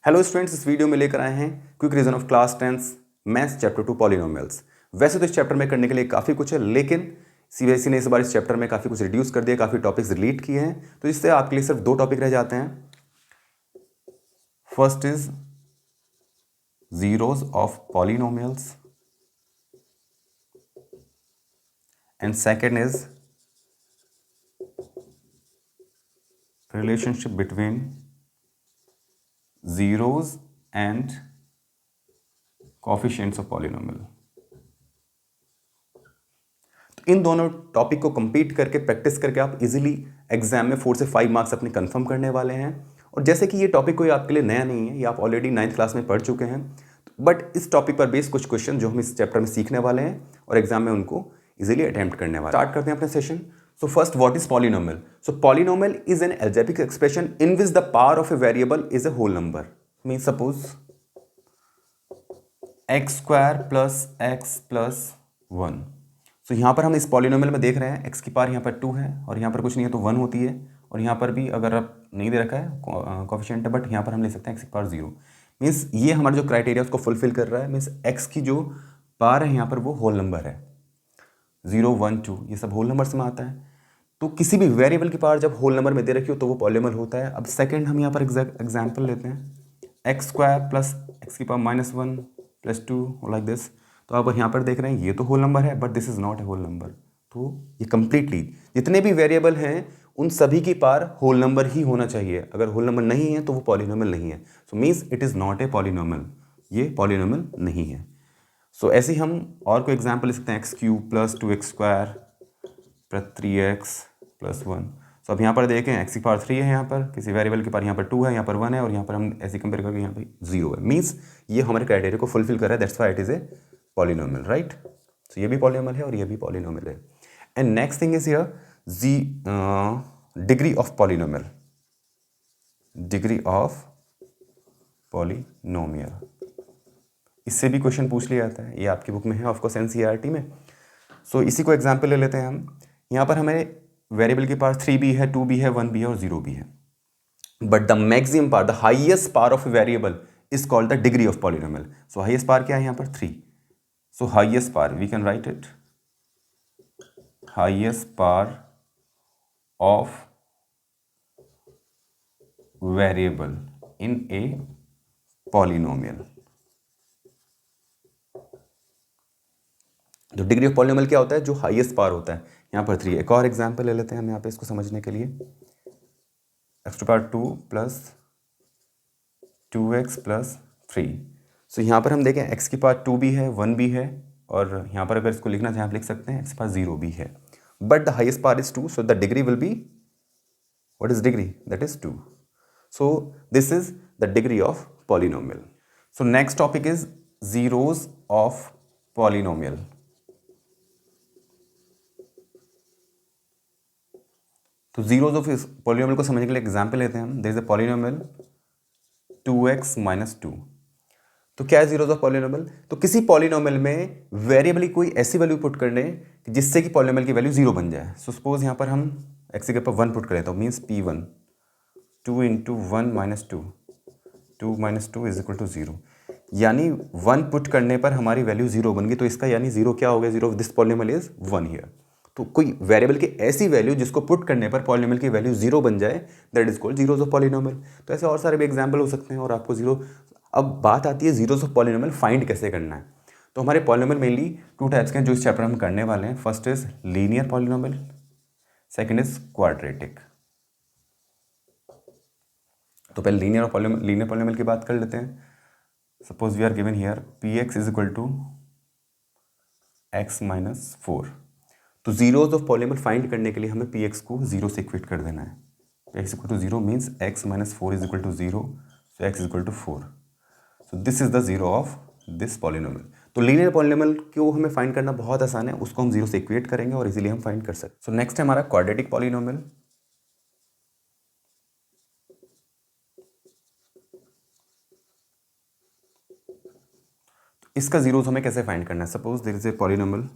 Hello students, इस video में लेकर आए हैं quick revision of class 10 maths chapter 2 polynomials. वैसे तो इस चैप्टर में करने के लिए काफ़ी कुछ है, लेकिन सीबीएसई ने इस बार इस चैप्टर में काफ़ी कुछ रिड्यूस कर दिया, काफ़ी टॉपिक्स डिलीट किए हैं, तो इससे आपके लिए सिर्फ 2 टॉपिक रह जाते हैं। First is zeros of polynomials and second is relationship between zeros and coefficients of polynomial। तो इन दोनों टॉपिक को कंप्लीट करके प्रैक्टिस करके आप इजीली एग्जाम में 4 से 5 मार्क्स अपने कंफर्म करने वाले हैं। और जैसे कि ये टॉपिक कोई आपके लिए नया नहीं है, ये आप ऑलरेडी 9th क्लास में पढ़ चुके हैं, बट इस टॉपिक पर बेस्ड कुछ क्वेश्चन जो हम इस चैप्टर में सीखने वाले हैं और एग्जाम में उनको इजीली अटेम्प्ट करने वाले। स्टार्ट करते हैं अपने session. So first, what is polynomial? So polynomial is an algebraic expression in which the power of a variable is a whole number. Means suppose x square plus x plus 1. So यहाँ पर हम इस polynomial में देख रहे हैं x की power यहाँ पर 2 है और यहाँ पर कुछ नहीं है तो 1 होती है, और यहाँ पर भी अगर आप नहीं दे रखा है कोफिशिएंट है, बट यहाँ पर हम ले सकते हैं x की पावर 0। मीन्स ये हमारा जो क्राइटेरिया उसको फुलफिल कर रहा है। मीन्स x की जो पावर है यहाँ पर वो होल नंबर है, 0 1 2 ये सब होल नंबर्स में आता है। तो किसी भी वेरिएबल की पावर जब होल नंबर में दे रखी हो तो वो पॉलीनोमियल होता है। अब सेकंड हम यहाँ पर एग्जांपल लेते हैं, एक्स स्क्वायर प्लस एक्स की पावर -1 प्लस 2 लाइक दिस। तो आप यहाँ पर देख रहे हैं ये तो होल नंबर है, but this is not a whole number. तो ये कंप्लीटली जितने भी वेरिएबल हैं उन सभी की पावर होल नंबर ही होना चाहिए। अगर होल नंबर नहीं है तो वो पॉलीनोमियल नहीं है। So means it is not a polynomial, ये पॉलीनोमियल नहीं है। सो ऐसे ही हम और कोई एग्जाम्पल ले सकते हैं, x cube plus 2x square plus 3x plus 1। सो अब यहाँ पर देखें एक्स की पावर 3 है, यहाँ पर किसी वेरिएबल की पावर यहाँ पर 2 है, यहाँ पर 1 है, और यहाँ पर हम ऐसे कंपेयर करके यहाँ पर 0 है। मीन्स ये हमारे क्राइटेरिया को फुलफिल कर रहा है, that's why it is a polynomial, right. So ये भी पॉलीनोमियल है और ये भी पॉलीनोमियल है। And next thing is here degree of polynomial, degree of polynomial. इससे भी क्वेश्चन पूछ लिया जाता है, ये आपकी बुक में है ऑफकोर्स एनसीईआरटी में। सो इसी को एग्जाम्पल ले लेते हैं हम। यहाँ पर हमें वेरिएबल की पावर 3 भी है, 2 भी है, 1 भी है और 0 भी है, but the maximum power, the highest power of variable is called the degree of polynomial. So highest power क्या है यहाँ पर 3। So highest power we can write it, highest power of variable in a polynomial. जो degree of polynomial क्या होता है, जो highest power होता है, यहाँ पर 3। एक और एग्जांपल ले लेते हैं हम यहाँ पे इसको समझने के लिए, x two power 2 plus 2x plus 3। So यहाँ पर हम देखें एक्स की पावर 2 भी है, 1 भी है, और यहाँ पर अगर इसको लिखना चाहें आप लिख सकते हैं एक्स की पावर 0 भी है, but the highest power is 2, so the degree will be, what is degree, that is 2। So this is the degree of polynomial. So next topic is zeros of polynomial. तो zeros of polynomial को समझने के लिए example लेते हैं हम। There is a polynomial 2x - 2। तो क्या है जीरोज ऑफ पॉलीनोमियल? तो किसी पॉलीनोमियल में वेरिएबल की कोई ऐसी वैल्यू पुट कर दें जिससे कि पॉलीनोमियल की वैल्यू 0 बन जाए। सो सपोज यहाँ पर हम x के ऊपर 1 पुट करें तो मीन्स p1, 2 × 1 - 2, 2 - 2 = 0। यानी 1 पुट करने पर हमारी वैल्यू 0 बन गई। तो इसका यानी 0 क्या हो गया, 0 of this polynomial is 1 here. तो कोई वेरिएबल की ऐसी वैल्यू जिसको पुट करने पर पॉलीनोमियल की वैल्यू 0 बन जाए, that is called zeros of polynomial. तो ऐसे और सारे भी एग्जांपल हो सकते हैं और आपको 0। अब बात आती है जीरोज ऑफ पॉलीनोमियल फाइंड कैसे करना है। तो हमारे पॉलीनोमियल मेनली 2 टाइप्स के हैं जो इस चैप्टर में हम करने वाले हैं। First is linear polynomial, second is quadratic. तो पहले लीनियर पॉलीनोमियल की बात कर लेते हैं। Suppose we are given here px = x - 4। तो जीरोज ऑफ पॉलीनोमियल फाइंड करने के लिए हमें px को 0 से इक्वेट कर देना है। x = 0 means x - 4 = 0, so x = 4। So this is the zero of this polynomial. तो लीनियर पॉलीनोमियल को हमें फाइंड करना बहुत आसान है, उसको हम 0 से इक्वेट करेंगे और इजीली हम फाइंड कर सकते हैं। सो नेक्स्ट है हमारा क्वाड्रेटिक पॉलीनोमियल। इसका जीरोज हमें कैसे फाइंड करना है। Suppose there is a polynomial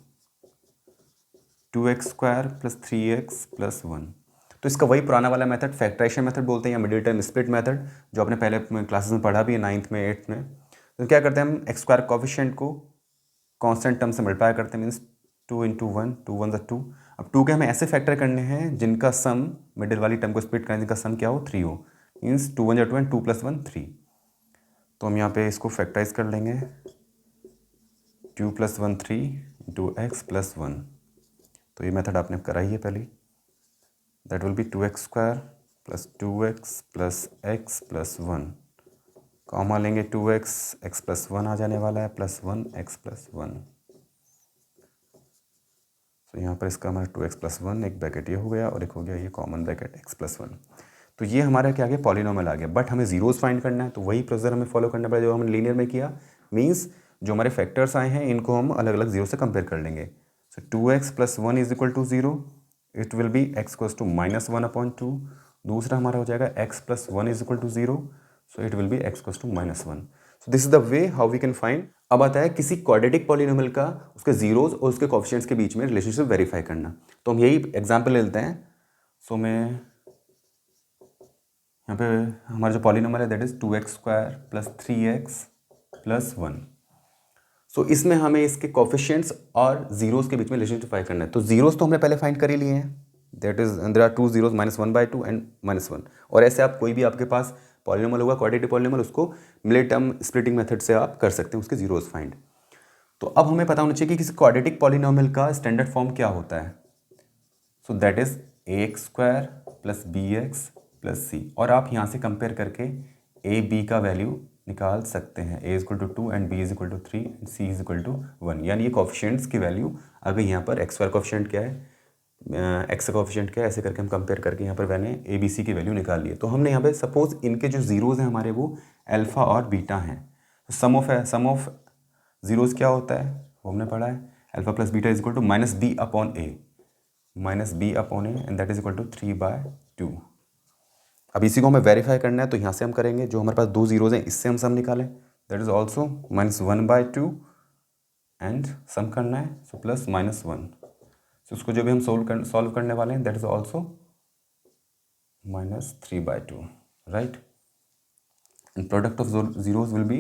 2x² + 3x + 1। तो इसका वही पुराना वाला मेथड फैक्टराइजेशन मेथड बोलते हैं या मिडिल टर्म स्प्लिट मेथड, जो आपने पहले क्लासेस में पढ़ा भी है 9th में 8th में। तो क्या करते हैं हम एक्स स्क्वायर कोफिशिएंट को कांस्टेंट टर्म से मल्टीप्लाई करते हैं, मीन्स 2 × 1, 2 1 = 2। अब 2 के हमें ऐसे फैक्टर करने हैं जिनका सम मिडिल वाली टर्म को स्प्लिट करें, जिनका सम क्या हो 3 हो, मीन्स 2 1 = 2 एंड 2 + 1 3। तो हम यहाँ पे इसको फैक्टराइज कर लेंगे, 2 + 1 3 × x + 1। तो ये मेथड आपने कराई है पहले, that will be 2x² + 2x + x + 1। Comma लेंगे 2x, x + 1 आ जाने वाला है, +1 x + 1। तो यहाँ पर इसका हमारा 2x + 1, एक ब्रैकेट ये हो गया और एक हो गया ये कॉमन ब्रैकेट x + 1। तो ये हमारा क्या आ गया, पॉलिनोमियल आ गया। बट हमें जीरोस फाइंड करना है, तो वही प्रोसीजर हमें फॉलो करना पड़ेगा जो हमने लीनियर में किया। मीन्स जो हमारे फैक्टर्स आए हैं इनको हम अलग अलग जीरो से कंपेयर कर लेंगे। सो 2x + 1 = 0, it will be x = -1/2। दूसरा हमारा हो जाएगा x + 1 = 0, so it will be x = -1। So this is the way how we can find. अब आता है किसी क्वाड्रेटिक पॉलिनोमियल का उसके जीरोस और उसके कोएफिशिएंट्स के बीच में रिलेशनशिप वेरीफाई करना। तो हम यही एग्जांपल ले लेते हैं। सो मैं यहाँ पे हमारा जो पॉलिनोमियल है दैट इज 2x² + 3x + 1। सो इसमें हमें इसके कोएफिशिएंट्स और जीरोस के बीच में रिलेशनशिप फाइंड करना है। तो जीरोस तो हमने पहले फाइंड कर ही लिए हैं, that is there are 2 zeros, -1/2 and -1। और ऐसे आप कोई भी आपके पास पॉलिनोमियल होगा क्वाड्रेटिक पॉलिनोमियल, उसको मिडिल टर्म स्प्लिटिंग मेथड से आप कर सकते हैं उसके जीरोस फाइंड। तो अब हमें पता होना चाहिए कि किसी क्वाड्रेटिक पॉलिनोमियल का स्टैंडर्ड फॉर्म क्या होता है। So that is ax² + bx + c। और आप यहाँ से कंपेयर करके a b का वैल्यू निकाल सकते हैं। a = 2 and b = 3 and c = 1। यानी ये कोफिशिएंट्स की वैल्यू आ गई यहाँ पर। x² कोफिशिएंट क्या है, x कोफिशिएंट क्या है, ऐसे करके हम कंपेयर करके यहाँ पर मैंने a b c की वैल्यू निकाल ली है। तो हमने यहाँ पे सपोज इनके जो जीरोज़ हैं हमारे वो अल्फ़ा और बीटा हैं। सम ऑफ जीरोज़ क्या होता है वो हमने पढ़ा है, alpha + beta = -b/a and that is = 3/2। अब इसी को हमें वेरीफाई करना है, तो यहाँ से हम करेंगे, जो हमारे पास दो जीरोज़ हैं इससे हम सम निकालें, that is also -1/2 and sum करना है, सो +-1। सो उसको जो भी हम सॉल्व करने वाले हैं that is also -3/2, right. And product of zeros will be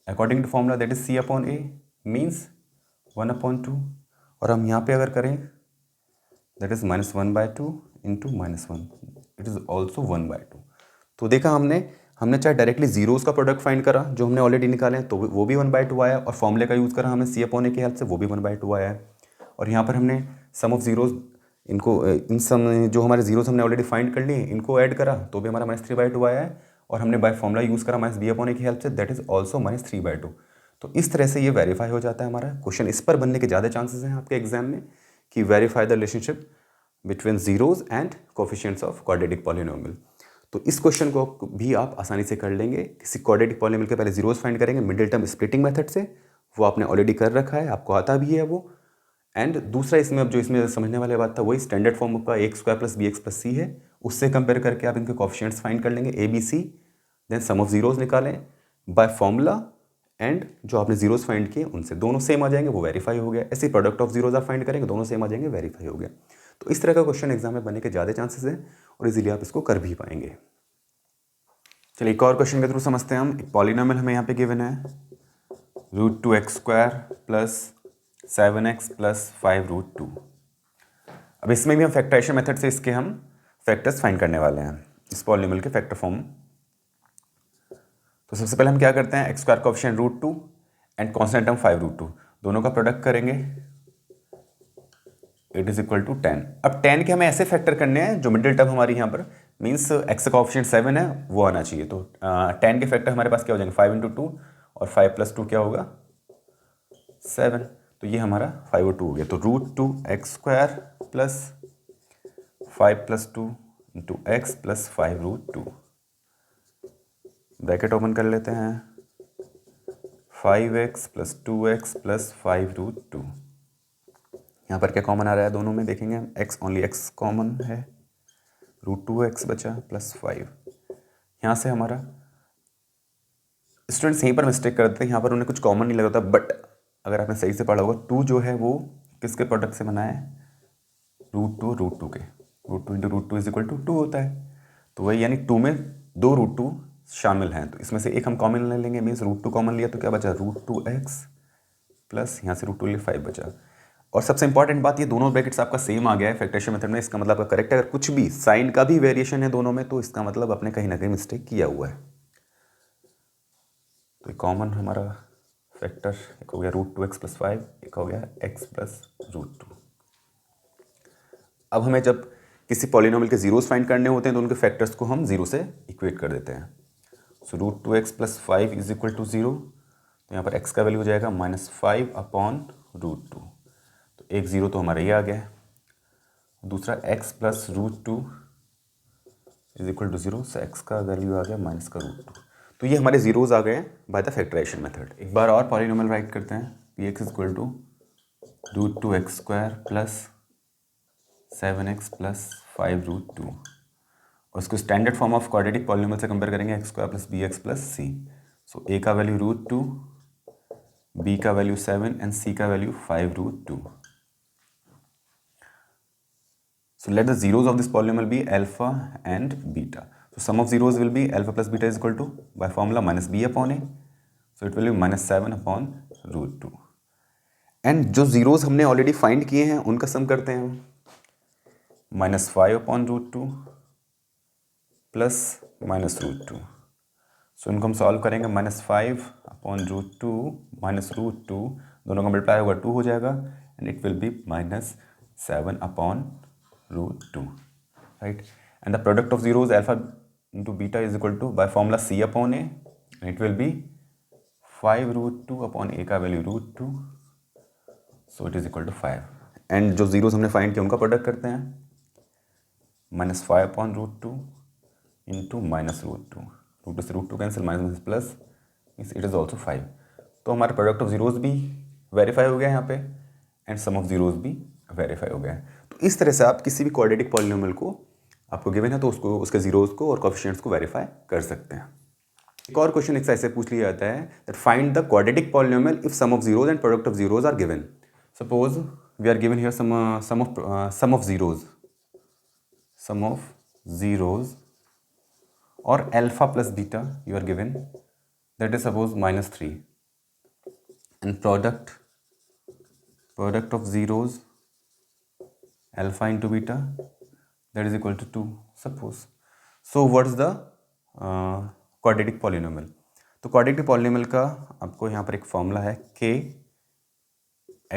according to formula that is c/a means 1/2। और हम यहाँ पे अगर करें that is -1/2 into -1, it is also 1/2। तो देखा हमने चाहे डायरेक्टली जीरोस का प्रोडक्ट फाइंड करा जो हमने ऑलरेडी निकाले हैं तो वो भी 1/2 आया, और फॉर्मूले का यूज़ करा हमने c/a की हेल्प से, वो भी 1/2 आया है। और यहाँ पर हमने सम ऑफ जीरोज इनको इन सम जो हमारे जीरोस हमने ऑलरेडी फाइंड कर लिए इनको ऐड करा तो भी हमारा -3/2 आया है। और हमने बाय फॉर्मूला यूज़ करा -b/a की हेल्प से, दैट इज ऑल्सो -3/2। तो इस तरह से ये वेरीफाई हो जाता है हमारा क्वेश्चन। इस पर बनने के ज़्यादा चांसेस हैं आपके एग्जाम में कि verify the relationship between zeros and coefficients of quadratic polynomial. तो इस क्वेश्चन को भी आप आसानी से कर लेंगे। किसी क्वाड्रेटिक पॉलिनोमियल के पहले जीरोज फाइंड करेंगे मिडिल टर्म स्प्लिटिंग मेथड से, वो आपने ऑलरेडी कर रखा है, आपको आता भी है वो। एंड दूसरा इसमें अब जो इसमें समझने वाली बात था वही स्टैंडर्ड फॉर्म का ax² + bx + c है, उससे कंपेयर करके आप इनके कोफिशिएंट्स फाइंड कर लेंगे a b c, then sum of zeros निकालें बाय फॉर्मूला, एंड जो आपने जीरोज फाइंड किए उनसे दोनों सेम आ जाएंगे, वो वेरीफाई हो गया। ऐसे प्रोडक्ट ऑफ जीरोज आप फाइंड करेंगे, दोनों सेम आ जाएंगे, वेरीफाई हो गया। तो इस तरह का क्वेश्चन एग्जाम में बनने के ज़्यादा चांसेस हैं और इजीली आप इसको कर भी पाएंगे। चलिए एक और क्वेश्चन के थ्रू समझते हैं हम। एक पॉलिनोमियल हमें यहाँ पे गिवन है √2x² + 7x + 5√2। अब इसमें भी हम फैक्टराइजेशन मेथड से इसके हम फैक्टर्स फाइंड करने वाले हैं, इस पॉलिनोमियल के फैक्टर फॉर्म। तो सबसे पहले हम क्या करते हैं, x² coefficient √2 and constant term 5√2 दोनों का प्रोडक्ट करेंगे, इट इज इक्वल टू 10। अब 10 के हमें ऐसे फैक्टर करने हैं जो मिडिल टर्म हमारी यहाँ पर मीन्स x का कोएफिशिएंट 7 है वो आना चाहिए। तो 10 के फैक्टर हमारे पास क्या हो जाएंगे, 5 × 2 और 5 + 2 क्या होगा 7। तो ये हमारा 5 और 2 हो गया। तो √2x² + 5 + 2 into x + 5√2, bracket open कर लेते हैं, 5x + 2x + 5√2। यहाँ पर क्या कॉमन आ रहा है दोनों में, देखेंगे हम x ओनली x कॉमन है, √2x बचा +5। यहाँ से हमारा स्टूडेंट्स यहीं पर मिस्टेक करते हैं, यहाँ पर उन्हें कुछ कॉमन नहीं लगा था, बट अगर आपने सही से पढ़ा होगा 2 जो है वो किसके प्रोडक्ट से बना है, √2 √2 के। √2 इंटू √2 इज इक्वल टू 2 होता है। तो वही यानी 2 में 2 √2 शामिल हैं, तो इसमें से एक हम कॉमन ले लेंगे, मीन्स √2 कॉमन लिया तो क्या बचा, √2x प्लस यहाँ से √2 लिए 5 बचा। और सबसे इंपॉर्टेंट बात, ये दोनों ब्रैकेट्स आपका सेम आ गया है फैक्टराइजेशन मेथड में, इसका मतलब आपका करेक्ट है। अगर कुछ भी साइन का भी वेरिएशन है दोनों में तो इसका मतलब आपने कहीं ना कहीं मिस्टेक किया हुआ है। तो ये कॉमन हमारा फैक्टर एक हो गया √2x प्लस 5, एक हो गया x प्लस √2। अब हमें जब किसी पॉलिनोमियल के जीरोस फाइंड करने होते हैं तो उनके फैक्टर्स को हम जीरो से इक्वेट कर देते हैं। So √2x plus 5 is equal to 0, तो यहाँ पर x का वैल्यू हो जाएगा -5 अपॉन √2। तो एक जीरो तो हमारा ये आ गया है। दूसरा x plus √2 is equal to 0, से x का वैल्यू आ गया माइनस का √2। तो ये हमारे जीरोज आ गए बाय द फैक्टराइजेशन मेथड। एक बार और पॉलिनोमियल राइट करते हैं, px is equal to √2x² plus 7x plus 5√2, और उसको standard form of quadratic polynomial से कंपेयर करेंगे x² plus bx plus c। So a का वैल्यू √2, b का वैल्यू 7 एंड c का value 5√2। So let the zeros of this polynomial be alpha and beta. So sum of zeros will be alpha plus beta is equal to, by formula, minus b upon a. So it will be -7 upon √2. And जो zeros हमने already find किए हैं उनका sum करते हैं हम, -5 upon √2 plus -√2। सो इनको हम सॉल्व करेंगे, -5 अपॉन √2 माइनस √2, दोनों का मल्टीप्लाई होगा 2 हो जाएगा, and it will B -7 upon √2, right? And the product of zeros alpha into beta is equal to, by formula, c upon a, and it will be 5√2 upon a का value √2, so it is equal to 5। And जो zeros हमने find किया उनका product करते हैं, -5 upon √2 into -√2, √2 से √2 cancel, minus plus, means it is also 5। तो हमारा प्रोडक्ट ऑफ जीरोस भी वेरीफाई हो गया यहाँ पे, एंड सम ऑफ जीरोस भी वेरीफाई हो गया है। तो इस तरह से आप किसी भी क्वाड्रेटिक पॉलिनोमियल को आपको गिवन है तो उसको, उसके जीरोस को और कोएफिशिएंट्स को वेरीफाई कर सकते हैं। एक और क्वेश्चन एक ऐसे पूछ लिया जाता है that find the quadratic polynomial if sum of zeros and product of zeros are given. Suppose we are given here sum of zeros और alpha plus beta you are given, that is suppose -3, and product of zeros alpha into beta that is equal to 2 suppose. So what is the quadratic polynomial? तो quadratic polynomial का आपको यहाँ पर एक formula है, k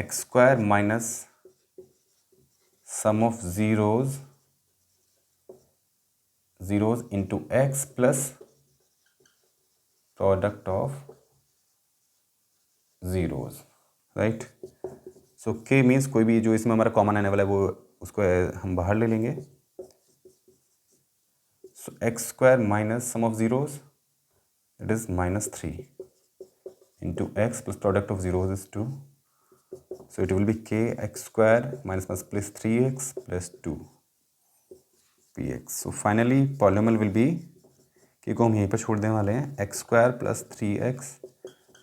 x² minus sum of zeros into x plus product of zeros, right. So k means कोई भी जो इसमें हमारा कॉमन आने वाला है वो उसको हम बाहर ले लेंगे। सो x² minus sum of zeros it is -3 into x plus product of zeros is 2, so it will B k x² minus plus 3x plus 2 px। So finally polynomial will be, k को हम यहीं पर छोड़ देने वाले हैं, x² plus 3x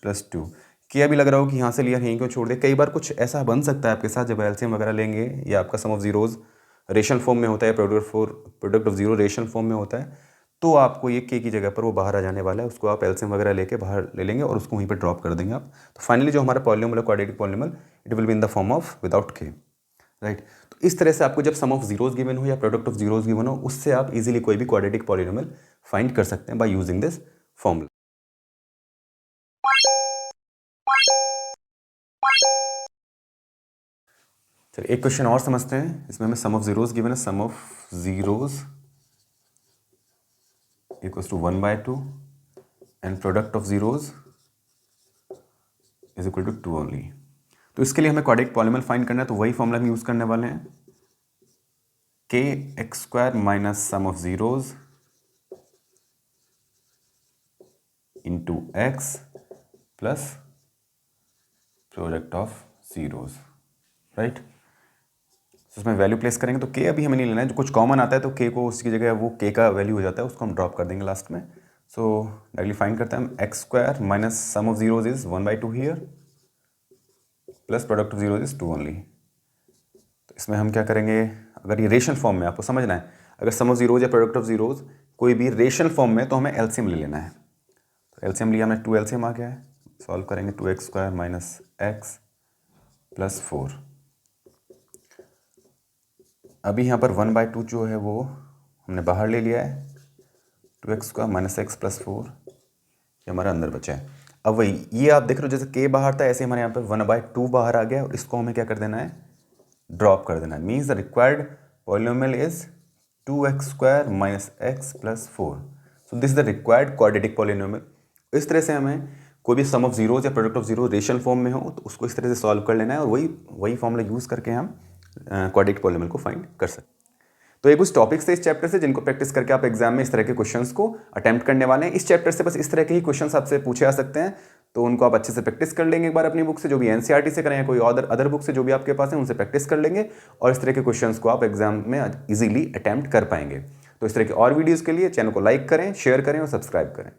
plus 2। कि अभी लग रहा हो कि यहाँ से लिया यहीं को छोड़ दे, कई बार कुछ ऐसा बन सकता है आपके साथ जब एलसीएम वगैरह लेंगे या आपका सम ऑफ जीरोज रेशनल फॉर्म में होता है, product of zero rational form में होता है, तो आपको ये के की जगह पर वो बाहर आ जाने वाला है, उसको आप एलसीएम वगैरह लेके बाहर ले लेंगे और उसको वहीं पर ड्रॉप कर देंगे आप। तो फाइनली जो हमारा पॉलिनोमियल है quadratic polynomial, it will be in the form of without के, राइट। तो इस तरह से आपको जब सम ऑफ जीरोज गिवन हो या प्रोडक्ट ऑफ जीरोज गिवन हो, उससे आप इजीली कोई भी क्वाड्रेटिक पॉलिनोमियल फाइंड कर सकते हैं बाय यूजिंग दिस फॉर्मूला। चलिए एक क्वेश्चन और समझते हैं, इसमें हमें सम ऑफ जीरोस गिवन है, sum of zeros equals to 1/2 and product of zeros is equal to 2 only. तो इसके लिए हमें क्वाड्रेटिक पॉलिनोमियल फाइंड करना है, तो वही फॉर्मूला हम यूज करने वाले हैं, k x² minus sum of zeros into x plus product of zeros, right. उसमें वैल्यू प्लेस करेंगे, तो k अभी हमें नहीं लेना है, जो कुछ कॉमन आता है तो k को उसकी जगह वो k का वैल्यू हो जाता है, उसको हम ड्रॉप कर देंगे लास्ट में। सो डायरेक्टली फाइंड करते हैं हम, x² minus sum of zeros is 1/2 here plus product of zeros is 2 only. तो इसमें हम क्या करेंगे, अगर ये रेशनल फॉर्म में आपको समझना है, अगर सम ऑफ जीरोज या प्रोडक्ट ऑफ जीरोज कोई भी रेशनल फॉर्म में तो हमें एलसीएम ले लेना है। तो एलसीएम लिया हमने, 2 एलसीएम आ गया है, सॉल्व करेंगे 2x² माइनस एक्स प्लस 4। अभी यहाँ पर 1/2 जो है वो हमने बाहर ले लिया है, 2x² माइनस एक्स प्लस 4 ये हमारा अंदर बचा है। अब वही ये आप देख रहे हो जैसे k बाहर था ऐसे हमारे यहाँ पर 1/2 बाहर आ गया और इसको हमें क्या कर देना है, ड्रॉप कर देना है। Means the required polynomial is 2x² minus x plus 4। So this is the required quadratic polynomial. इस तरह से हमें कोई भी सम ऑफ जीरोज या product of zero rational form में हो तो उसको इस तरह से सॉल्व कर लेना है और वही फॉर्मूला यूज़ करके हम क्वाड्रेटिक पॉलिनोमियल को फाइंड कर सकते हैं। तो ये कुछ टॉपिक्स थे इस चैप्टर से जिनको प्रैक्टिस करके आप एग्जाम में इस तरह के क्वेश्चंस को अटेम्प्ट करने वाले हैं। इस चैप्टर से बस इस तरह के ही क्वेश्चंस आपसे पूछे आ सकते हैं, तो उनको आप अच्छे से प्रैक्टिस कर लेंगे एक बार अपनी बुक से, जो भी एनसीईआरटी से करें या कोई अदर बुक से जो भी आपके पास है उनसे प्रैक्टिस कर लेंगे और इस तरह के क्वेश्चंस को आप एग्जाम में इजीली अटेम्प्ट कर पाएंगे। तो इस तरह के और वीडियोज़ के लिए चैनल को लाइक करें, शेयर करें और सब्सक्राइब करें।